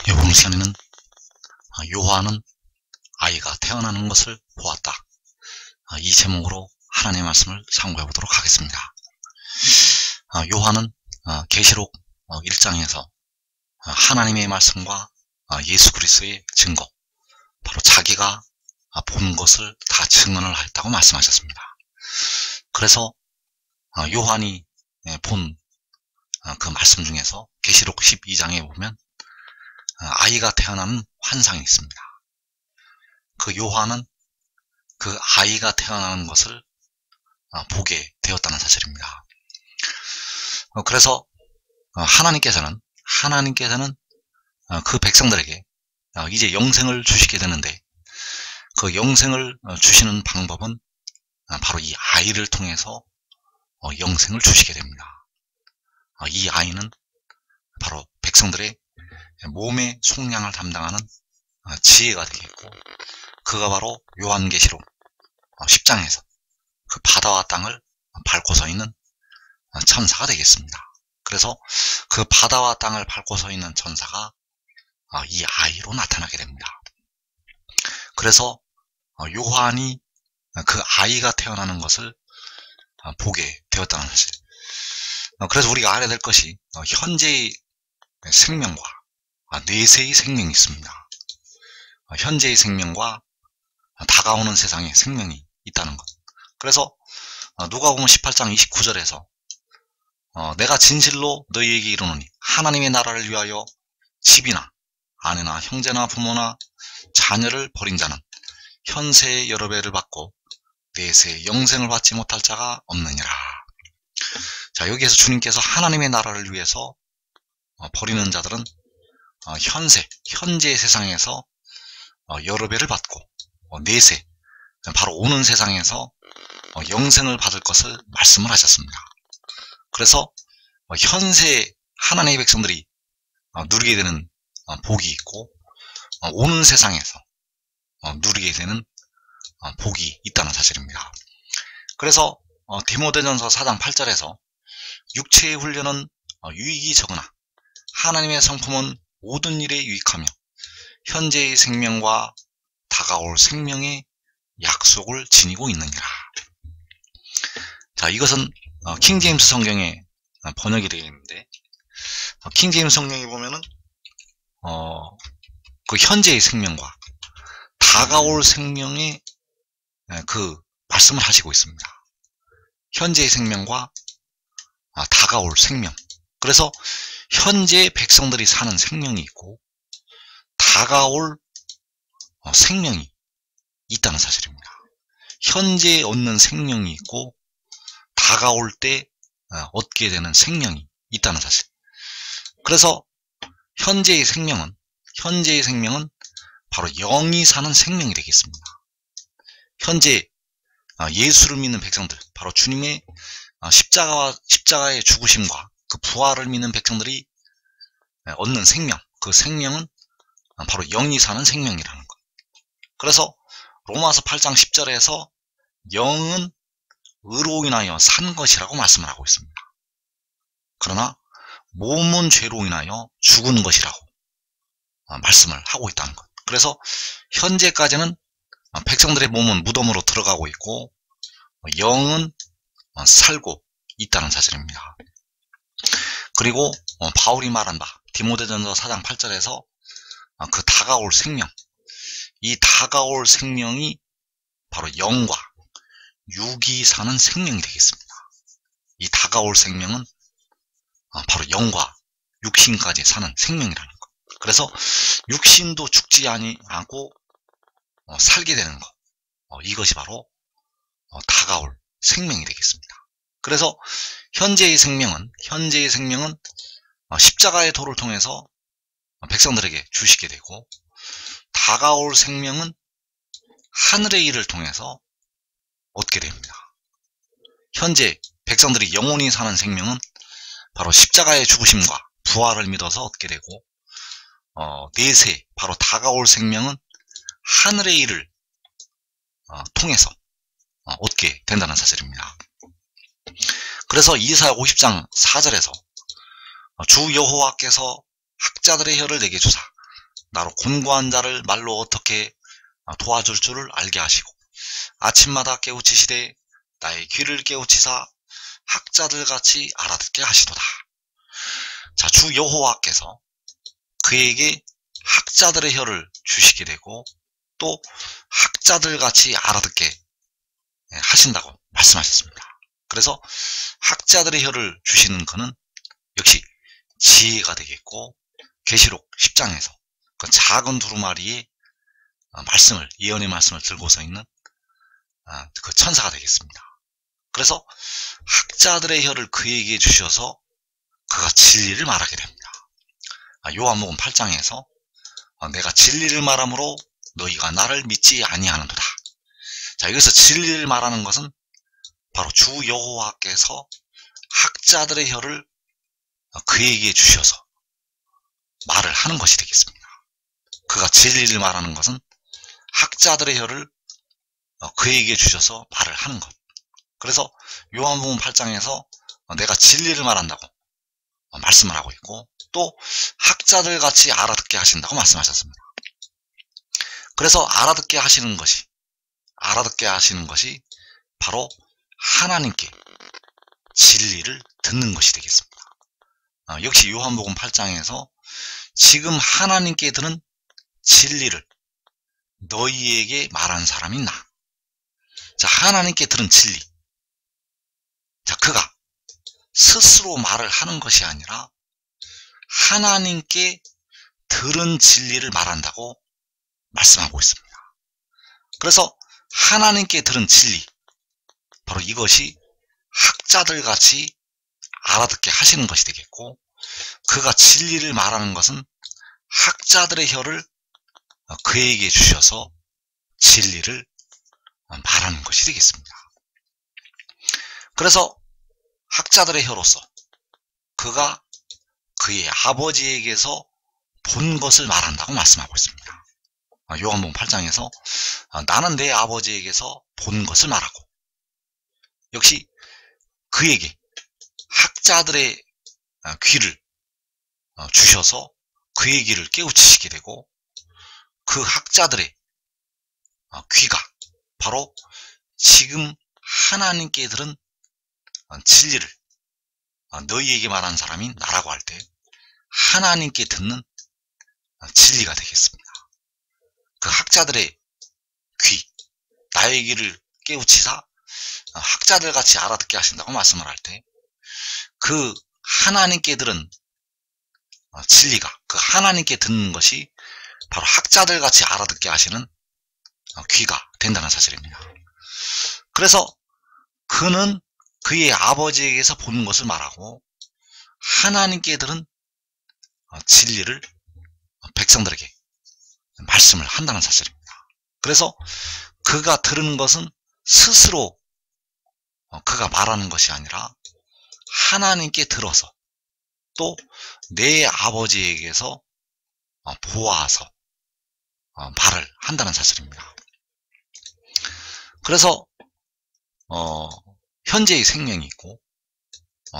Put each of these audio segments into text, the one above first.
이번 시간에는 요한은 아이가 태어나는 것을 보았다. 이 제목으로 하나님의 말씀을 상고해 보도록 하겠습니다. 요한은 계시록 1장에서 하나님의 말씀과 예수 그리스도의 증거, 바로 자기가 본 것을 다 증언을 했다고 말씀하셨습니다. 그래서 요한이 본 그 말씀 중에서 계시록 12장에 보면 아이가 태어나는 환상이 있습니다. 그 요한은 그 아이가 태어나는 것을 보게 되었다는 사실입니다. 그래서 하나님께서는 그 백성들에게 이제 영생을 주시게 되는데, 그 영생을 주시는 방법은 바로 이 아이를 통해서 영생을 주시게 됩니다. 이 아이는 바로 백성들의 몸의 속량을 담당하는 지혜가 되겠고, 그가 바로 요한계시록 10장에서 그 바다와 땅을 밟고 서 있는 천사가 되겠습니다. 그래서 그 바다와 땅을 밟고 서 있는 천사가 이 아이로 나타나게 됩니다. 그래서 요한이 그 아이가 태어나는 것을 보게 되었다는 사실. 그래서 우리가 알아야 될 것이 현재의 생명과 내세의 생명이 있습니다. 현재의 생명과 다가오는 세상에 생명이 있다는 것. 그래서 누가복음 18장 29절에서 내가 진실로 너희에게 이르노니 하나님의 나라를 위하여 집이나 아내나 형제나 부모나 자녀를 버린 자는 현세의 여러 배를 받고 내세의 영생을 받지 못할 자가 없느니라. 자, 여기에서 주님께서 하나님의 나라를 위해서 버리는 자들은 현재의 세상에서 여러 배를 받고 내세, 바로 오는 세상에서 영생을 받을 것을 말씀을 하셨습니다. 그래서 현세 하나님의 백성들이 누리게 되는 복이 있고, 오는 세상에서 누리게 되는 복이 있다는 사실입니다. 그래서 디모데전서 4장 8절에서 육체의 훈련은 유익이 적으나 하나님의 성품은 모든 일에 유익하며 현재의 생명과 다가올 생명의 약속을 지니고 있느니라. 자, 이것은 킹제임스 성경의 번역이 되어 있는데, 킹제임스 성경에 보면은 그 현재의 생명과 다가올 생명의 그 말씀을 하시고 있습니다. 현재의 생명과 다가올 생명. 그래서 현재 백성들이 사는 생명이 있고 다가올 생명이 있다는 사실입니다. 현재 얻는 생명이 있고 다가올 때 얻게 되는 생명이 있다는 사실. 그래서 현재의 생명은 바로 영이 사는 생명이 되겠습니다. 현재 예수를 믿는 백성들, 바로 주님의 십자가의 죽으심과 그 부활을 믿는 백성들이 얻는 생명, 그 생명은 바로 영이 사는 생명이라는 것. 그래서 로마서 8장 10절에서 영은 의로 인하여 산 것이라고 말씀을 하고 있습니다. 그러나 몸은 죄로 인하여 죽은 것이라고 말씀을 하고 있다는 것. 그래서 현재까지는 백성들의 몸은 무덤으로 들어가고 있고 영은 살고 있다는 사실입니다. 그리고 바울이 말한 바 디모데전서 4장 8절에서 그 다가올 생명, 이 다가올 생명이 바로 영과 육이 사는 생명이 되겠습니다. 이 다가올 생명은 바로 영과 육신까지 사는 생명이라는 것. 그래서 육신도 죽지 아니하고 살게 되는 것, 이것이 바로 다가올 생명이 되겠습니다. 그래서 현재의 생명은 십자가의 도를 통해서 백성들에게 주시게 되고, 다가올 생명은 하늘의 일을 통해서 얻게 됩니다. 현재 백성들이 영원히 사는 생명은 바로 십자가의 죽으심과 부활을 믿어서 얻게 되고, 내세, 바로 다가올 생명은 하늘의 일을 통해서 얻게 된다는 사실입니다. 그래서 이사야 50장 4절에서 주 여호와께서 학자들의 혀를 내게 주사 나로 곤고한 자를 말로 어떻게 도와줄 줄을 알게 하시고 아침마다 깨우치시되 나의 귀를 깨우치사 학자들 같이 알아듣게 하시도다. 자, 주 여호와께서 그에게 학자들의 혀를 주시게 되고 또 학자들 같이 알아듣게 하신다고 말씀하셨습니다. 그래서 학자들의 혀를 주시는 그는 역시 지혜가 되겠고 계시록 10장에서 그 작은 두루마리의 말씀을, 예언의 말씀을 들고서 있는 그 천사가 되겠습니다. 그래서 학자들의 혀를 그에게 주셔서 그가 진리를 말하게 됩니다. 요한복음 8장에서 내가 진리를 말함으로 너희가 나를 믿지 아니하는도다. 자, 여기서 진리를 말하는 것은 바로 주 여호와께서 학자들의 혀를 그에게 주셔서 말을 하는 것이 되겠습니다. 그가 진리를 말하는 것은 학자들의 혀를 그에게 주셔서 말을 하는 것. 그래서 요한복음 8장에서 내가 진리를 말한다고 말씀을 하고 있고 또 학자들 같이 알아듣게 하신다고 말씀하셨습니다. 그래서 알아듣게 하시는 것이 바로 하나님께 진리를 듣는 것이 되겠습니다. 역시 요한복음 8장에서 지금 하나님께 들은 진리를 너희에게 말한 사람이 나. 자, 하나님께 들은 진리. 자, 그가 스스로 말을 하는 것이 아니라 하나님께 들은 진리를 말한다고 말씀하고 있습니다. 그래서 하나님께 들은 진리, 바로 이것이 학자들 같이 알아듣게 하시는 것이 되겠고 그가 진리를 말하는 것은 학자들의 혀를 그에게 주셔서 진리를 말하는 것이 되겠습니다. 그래서 학자들의 혀로서 그가 그의 아버지에게서 본 것을 말한다고 말씀하고 있습니다. 요한복음 8장에서 나는 내 아버지에게서 본 것을 말하고 역시 그에게 학자들의 귀를 주셔서 그의 귀를 깨우치시게 되고 그 학자들의 귀가 바로 지금 하나님께 들은 진리를 너희에게 말한 사람이 나라고 할 때 하나님께 듣는 진리가 되겠습니다. 그 학자들의 귀, 나의 귀를 깨우치사 학자들 같이 알아듣게 하신다고 말씀을 할 때 그 하나님께 들은 진리가 그 하나님께 듣는 것이 바로 학자들 같이 알아듣게 하시는 귀가 된다는 사실입니다. 그래서 그는 그의 아버지에게서 본 것을 말하고 하나님께 들은 진리를 백성들에게 말씀을 한다는 사실입니다. 그래서 그가 들은 것은 스스로 그가 말하는 것이 아니라 하나님께 들어서 또 내 아버지에게서 보아서 말을 한다는 사실입니다. 그래서 현재의 생명이 있고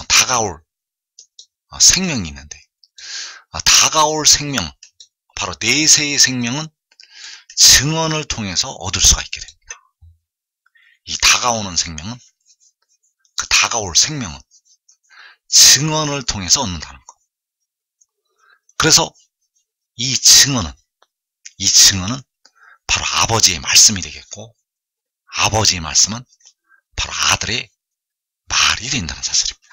다가올 생명이 있는데 다가올 생명, 바로 내세의 생명은 증언을 통해서 얻을 수가 있게 됩니다. 이 다가오는 생명은, 그 다가올 생명은 증언을 통해서 얻는다는 것. 그래서 이 증언은 바로 아버지의 말씀이 되겠고 아버지의 말씀은 바로 아들의 말이 된다는 사실입니다.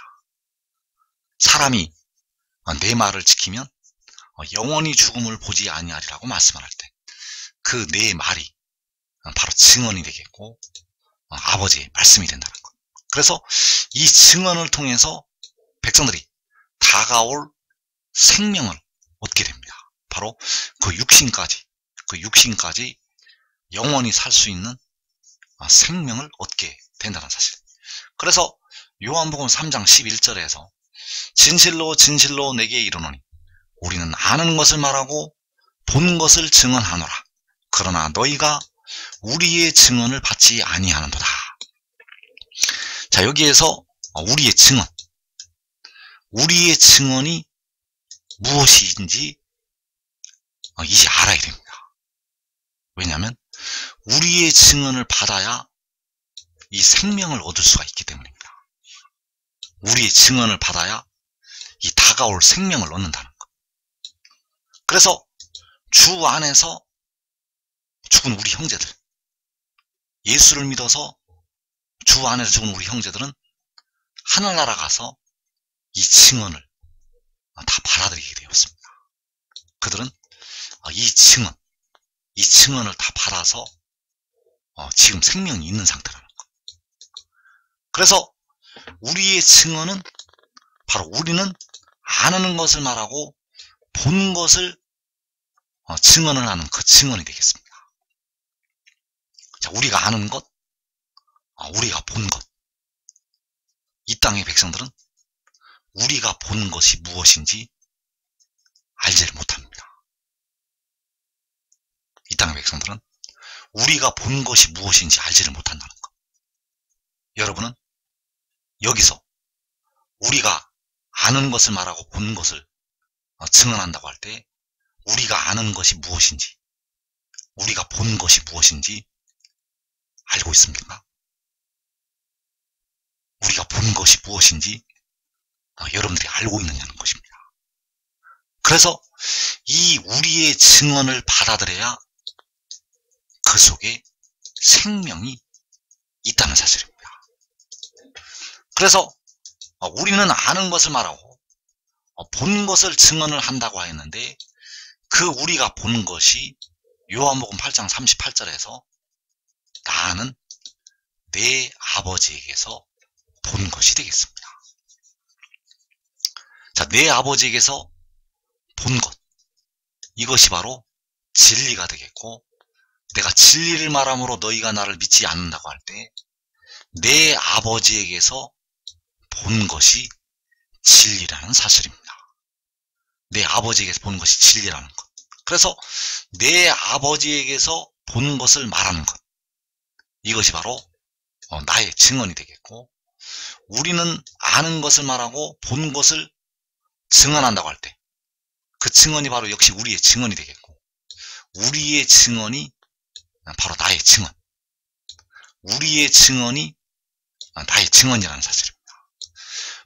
사람이 내 말을 지키면 영원히 죽음을 보지 아니하리라고 말씀을 할 때 그 내 말이 바로 증언이 되겠고 아버지의 말씀이 된다는 것. 그래서 이 증언을 통해서 백성들이 다가올 생명을 얻게 됩니다. 바로 그 육신까지 영원히 살 수 있는 생명을 얻게 된다는 사실. 그래서 요한복음 3장 11절에서 진실로 진실로 내게 이르노니 우리는 아는 것을 말하고 본 것을 증언하노라. 그러나 너희가 우리의 증언을 받지 아니하는도다. 자, 여기에서 우리의 증언이 무엇인지 이제 알아야 됩니다. 왜냐하면 우리의 증언을 받아야 이 생명을 얻을 수가 있기 때문입니다. 우리의 증언을 받아야 이 다가올 생명을 얻는다는 것. 그래서 주 안에서 죽은 우리 형제들, 예수를 믿어서 주 안에서 죽은 우리 형제들은 하늘나라 가서 이 증언을 다 받아들이게 되었습니다. 그들은 이 증언을 다 받아서 지금 생명이 있는 상태라는 것. 그래서 우리의 증언은 바로 우리는 아는 것을 말하고 본 것을 증언을 하는 그 증언이 되겠습니다. 자, 우리가 아는 것, 우리가 본 것. 이 땅의 백성들은 우리가 본 것이 무엇인지 알지를 못합니다. 이 땅의 백성들은 우리가 본 것이 무엇인지 알지를 못한다는 것. 여러분은 여기서 우리가 아는 것을 말하고 본 것을 증언한다고 할 때 우리가 아는 것이 무엇인지, 우리가 본 것이 무엇인지 알고 있습니까? 우리가 본 것이 무엇인지 여러분들이 알고 있느냐는 것입니다. 그래서 이 우리의 증언을 받아들여야 그 속에 생명이 있다는 사실입니다. 그래서 우리는 아는 것을 말하고 본 것을 증언을 한다고 하였는데 그 우리가 본 것이 요한복음 8장 38절에서 나는 내 아버지에게서 본 것이 되겠습니다. 자, 내 아버지에게서 본 것, 이것이 바로 진리가 되겠고, 내가 진리를 말함으로 너희가 나를 믿지 않는다고 할 때 내 아버지에게서 본 것이 진리라는 사실입니다. 내 아버지에게서 본 것이 진리라는 것. 그래서 내 아버지에게서 본 것을 말하는 것, 이것이 바로 나의 증언이 되겠고, 우리는 아는 것을 말하고 본 것을 증언한다고 할 때 그 증언이 바로 역시 우리의 증언이 되겠고, 우리의 증언이 바로 나의 증언, 우리의 증언이 나의 증언이라는 사실입니다.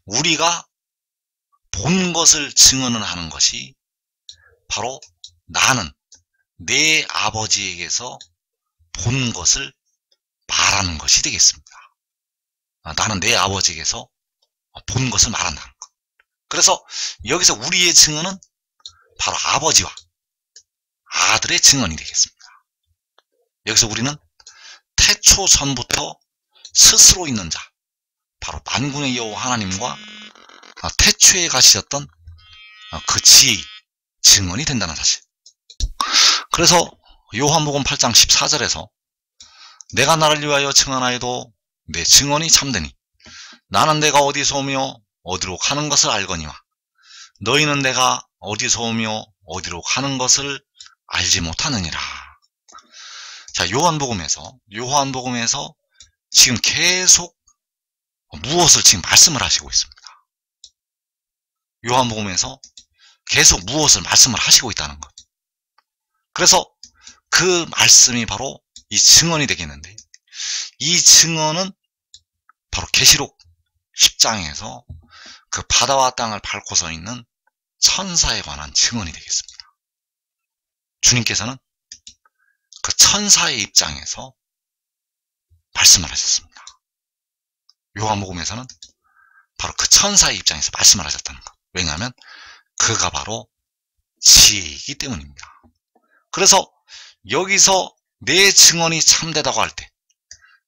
우리가 본 것을 증언을 하는 것이 바로 나는 내 아버지에게서 본 것을 말하는 것이 되겠습니다. 나는 내 아버지에게서 본 것을 말한다는 것. 그래서 여기서 우리의 증언은 바로 아버지와 아들의 증언이 되겠습니다. 여기서 우리는 태초 전부터 스스로 있는 자, 바로 만군의 여호와 하나님과 태초에 가시셨던 그 지혜의 증언이 된다는 사실. 그래서 요한복음 8장 14절에서 내가 나를 위하여 증언하여도 내 증언이 참되니 나는 내가 어디서 오며 어디로 가는 것을 알거니와 너희는 내가 어디서 오며 어디로 가는 것을 알지 못하느니라. 자, 요한복음에서 지금 계속 무엇을 지금 말씀을 하시고 있습니다. 요한복음에서 계속 무엇을 말씀을 하시고 있다는 것. 그래서 그 말씀이 바로 이 증언이 되겠는데, 이 증언은 바로 계시록 10장에서 그 바다와 땅을 밟고서 있는 천사에 관한 증언이 되겠습니다. 주님께서는 그 천사의 입장에서 말씀을 하셨습니다. 요한복음에서는 바로 그 천사의 입장에서 말씀을 하셨다는 것. 왜냐하면 그가 바로 지혜이기 때문입니다. 그래서 여기서 내 증언이 참되다고 할 때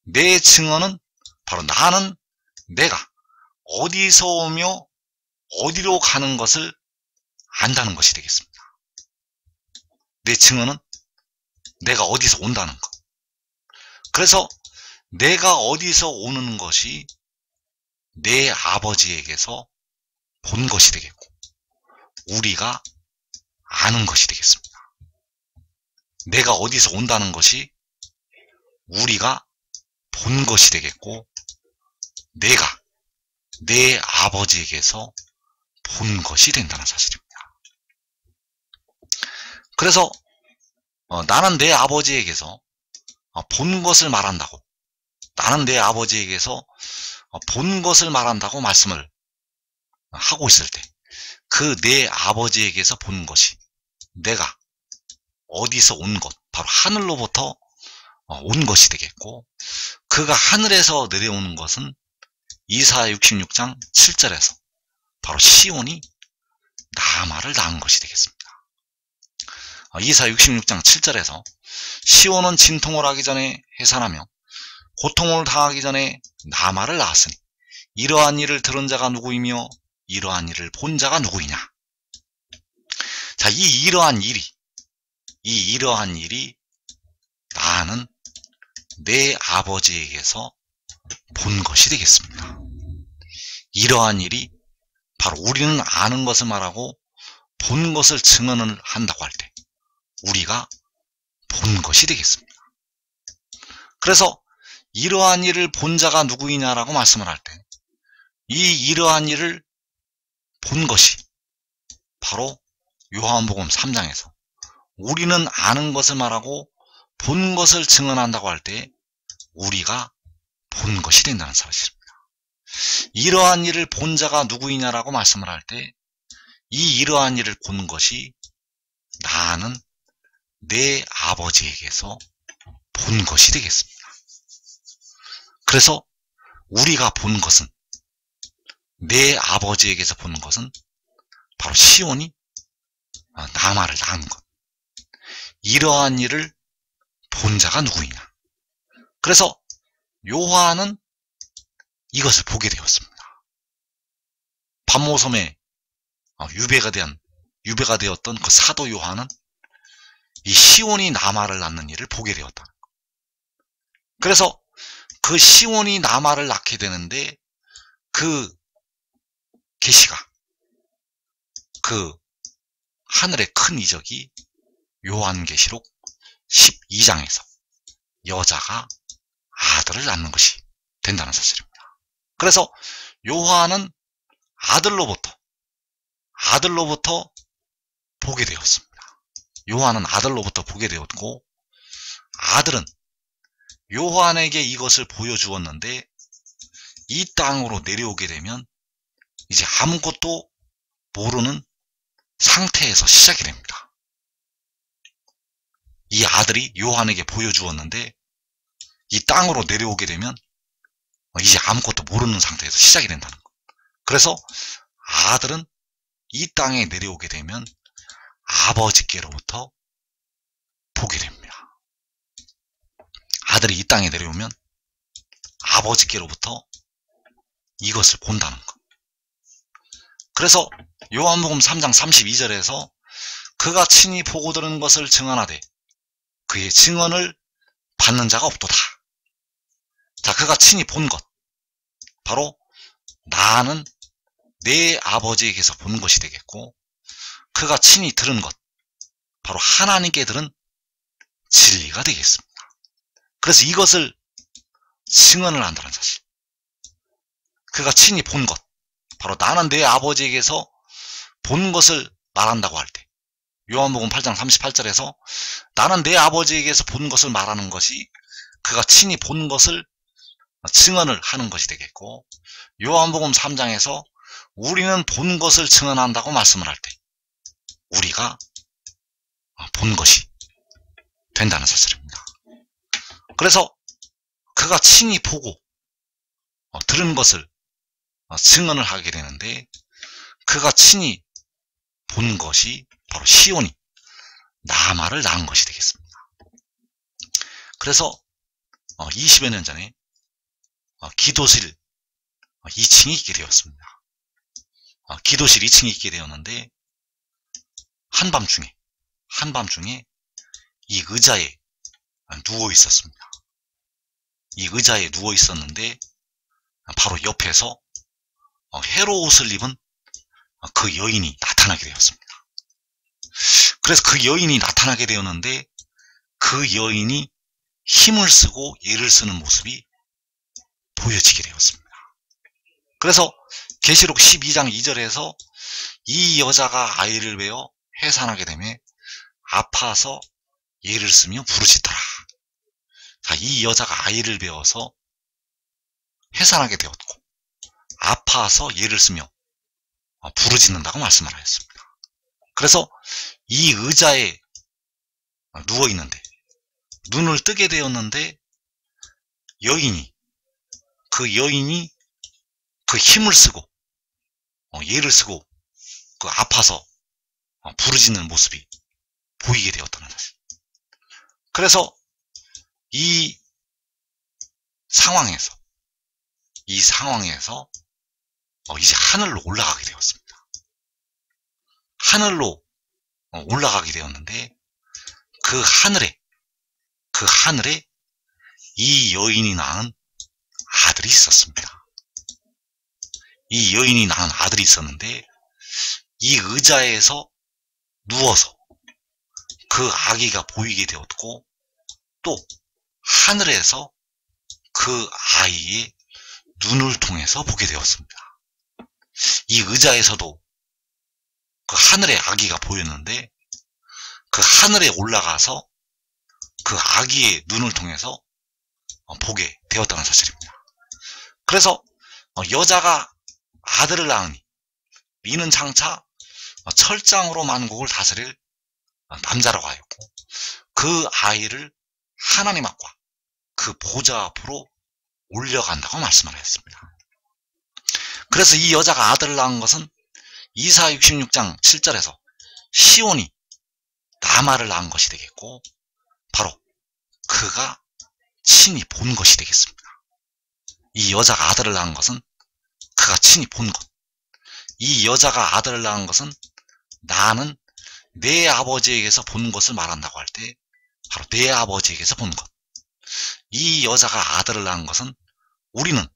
내 증언은 바로 나는 내가 어디서 오며 어디로 가는 것을 안다는 것이 되겠습니다. 내 증언은 내가 어디서 온다는 것. 그래서 내가 어디서 오는 것이 내 아버지에게서 본 것이 되겠고, 우리가 아는 것이 되겠습니다. 내가 어디서 온다는 것이 우리가 본 것이 되겠고, 내가 내 아버지에게서 본 것이 된다는 사실입니다. 그래서 나는 내 아버지에게서 본 것을 말한다고, 나는 내 아버지에게서 본 것을 말한다고 말씀을 하고 있을 때, 그 내 아버지에게서 본 것이 내가 어디서 온 것, 바로 하늘로부터 온 것이 되겠고, 그가 하늘에서 내려오는 것은 이사야 66장 7절에서 바로 시온이 나아말을 낳은 것이 되겠습니다. 이사야 66장 7절에서 시온은 진통을 하기 전에 해산하며 고통을 당하기 전에 나아말을 낳았으니 이러한 일을 들은 자가 누구이며 이러한 일을 본 자가 누구이냐. 자, 이러한 일이 나는 내 아버지에게서 본 것이 되겠습니다. 이러한 일이 바로 우리는 아는 것을 말하고 본 것을 증언을 한다고 할 때 우리가 본 것이 되겠습니다. 그래서 이러한 일을 본 자가 누구이냐라고 말씀을 할 때 이러한 일을 본 것이 바로 요한복음 3장에서 우리는 아는 것을 말하고 본 것을 증언한다고 할 때 우리가 본 것이 된다는 사실입니다. 이러한 일을 본 자가 누구이냐라고 말씀을 할 때 이러한 일을 본 것이 나는 내 아버지에게서 본 것이 되겠습니다. 그래서 우리가 본 것은, 내 아버지에게서 본 것은 바로 시온이 나아말을 낳은 것, 이러한 일을 본 자가 누구이냐. 그래서 요한은 이것을 보게 되었습니다. 반모섬에 유배가 되었던 그 사도 요한은 이 시온이 나아말을 낳는 일을 보게 되었다. 그래서 그 시온이 나아말을 낳게 되는데 그 계시가, 그 하늘의 큰 이적이 요한계시록 12장에서 여자가 아들을 낳는 것이 된다는 사실입니다. 그래서 요한은 아들로부터 보게 되었습니다. 요한은 아들로부터 보게 되었고, 아들은 요한에게 이것을 보여주었는데 이 땅으로 내려오게 되면 이제 아무것도 모르는 상태에서 시작이 됩니다. 이 아들이 요한에게 보여주었는데 이 땅으로 내려오게 되면 이제 아무것도 모르는 상태에서 시작이 된다는 것. 그래서 아들은 이 땅에 내려오게 되면 아버지께로부터 보게 됩니다. 아들이 이 땅에 내려오면 아버지께로부터 이것을 본다는 것. 그래서 요한복음 3장 32절에서 그가 친히 보고 들은 것을 증언하되 그의 증언을 받는 자가 없도다. 자, 그가 친히 본 것, 바로 나는 내 아버지에게서 본 것이 되겠고, 그가 친히 들은 것, 바로 하나님께 들은 진리가 되겠습니다. 그래서 이것을 증언을 한다는 사실. 그가 친히 본 것, 바로 나는 내 아버지에게서 본 것을 말한다고 할 때, 요한복음 8장 38절에서 나는 내 아버지에게서 본 것을 말하는 것이 그가 친히 본 것을 증언을 하는 것이 되겠고, 요한복음 3장에서 우리는 본 것을 증언한다고 말씀을 할 때 우리가 본 것이 된다는 사실입니다. 그래서 그가 친히 보고 들은 것을 증언을 하게 되는데, 그가 친히 본 것이 바로 시온이 나아말을 낳은 것이 되겠습니다. 그래서 20여 년 전에 기도실 2층이 있게 되었습니다. 기도실 2층이 있게 되었는데 한밤중에 이 의자에 누워 있었습니다. 이 의자에 누워 있었는데 바로 옆에서 헤롯옷을 입은 그 여인이 나타나게 되었습니다. 그래서 그 여인이 나타나게 되었는데 그 여인이 힘을 쓰고 예를 쓰는 모습이 보여지게 되었습니다. 그래서 계시록 12장 2절에서 이 여자가 아이를 베어 해산하게 되며 아파서 예를 쓰며 부르짖더라. 자, 이 여자가 아이를 배워서 해산하게 되었고 아파서 예를 쓰며 부르짖는다고 말씀을 하였습니다. 그래서 이 의자에 누워있는데 눈을 뜨게 되었는데 그 여인이 그 힘을 쓰고 예를 쓰고 그 아파서 부르짖는 모습이 보이게 되었다는 사실. 그래서 이 상황에서 이제 하늘로 올라가게 되었습니다. 하늘로 올라가게 되었는데 그 하늘에 이 여인이 낳은 아들이 있었습니다. 이 여인이 낳은 아들이 있었는데 이 의자에서 누워서 그 아기가 보이게 되었고 또 하늘에서 그 아이의 눈을 통해서 보게 되었습니다. 이 의자에서도 그 하늘의 아기가 보였는데 그 하늘에 올라가서 그 아기의 눈을 통해서 보게 되었다는 사실입니다. 그래서 여자가 아들을 낳으니 이는 장차 철장으로 만국을 다스릴 남자라고 하였고 그 아이를 하나님 앞과 그 보좌 앞으로 올려간다고 말씀을 했습니다. 그래서 이 여자가 아들을 낳은 것은 이사 66장 7절에서 시온이 나마를 낳은 것이 되겠고 바로 그가 친히 본 것이 되겠습니다. 이 여자가 아들을 낳은 것은 그가 친히 본 것. 이 여자가 아들을 낳은 것은 나는 내 아버지에게서 본 것을 말한다고 할 때 바로 내 아버지에게서 본 것. 이 여자가 아들을 낳은 것은 우리는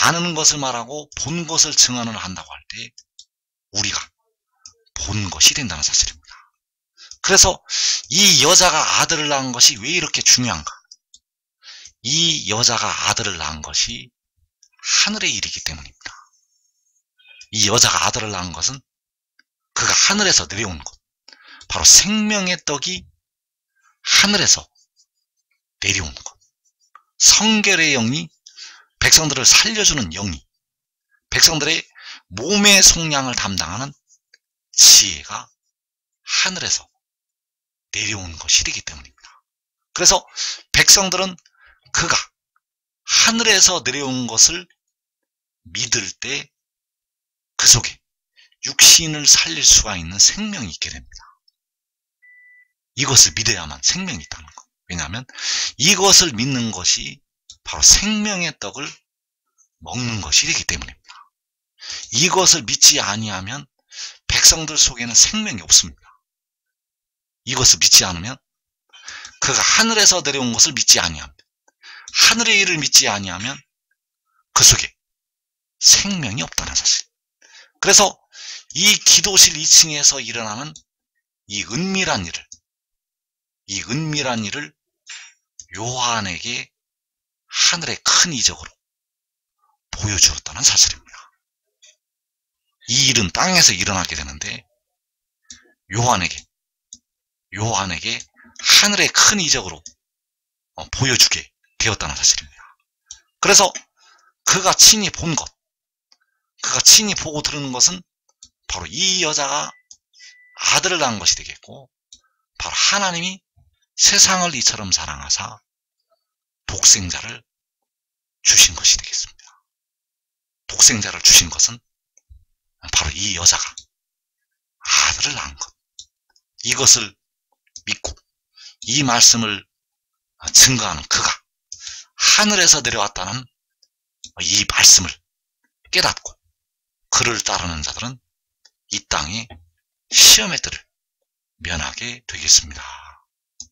아는 것을 말하고 본 것을 증언을 한다고 할 때 우리가 본 것이 된다는 사실입니다. 그래서 이 여자가 아들을 낳은 것이 왜 이렇게 중요한가? 이 여자가 아들을 낳은 것이 하늘의 일이기 때문입니다. 이 여자가 아들을 낳은 것은 그가 하늘에서 내려온 것, 바로 생명의 떡이 하늘에서 내려온 것, 성결의 영이 백성들을 살려주는 영이 백성들의 몸의 속량을 담당하는 지혜가 하늘에서 내려온 것이 되기 때문입니다. 그래서 백성들은 그가 하늘에서 내려온 것을 믿을 때 그 속에 육신을 살릴 수가 있는 생명이 있게 됩니다. 이것을 믿어야만 생명이 있다는 것. 왜냐하면 이것을 믿는 것이 바로 생명의 떡을 먹는 것이 되기 때문입니다. 이것을 믿지 아니하면 백성들 속에는 생명이 없습니다. 이것을 믿지 않으면 그가 하늘에서 내려온 것을 믿지 아니하면 하늘의 일을 믿지 아니하면 그 속에 생명이 없다는 사실. 그래서 이 기도실 2층에서 일어나는 이 은밀한 일을 요한에게 하늘의 큰 이적으로 보여주었다는 사실입니다. 이 일은 땅에서 일어나게 되는데 요한에게 하늘의 큰 이적으로 보여주게 되었다는 사실입니다. 그래서 그가 친히 본 것, 그가 친히 보고 들은 것은 바로 이 여자가 아들을 낳은 것이 되겠고 바로 하나님이 세상을 이처럼 사랑하사 독생자를 주신 것이 되겠습니다. 독생자를 주신 것은 바로 이 여자가 아들을 낳은 것, 이것을 믿고 이 말씀을 증거하는 그가 하늘에서 내려왔다는 이 말씀을 깨닫고 그를 따르는 자들은 이 땅의 시험의 뜰을 면하게 되겠습니다.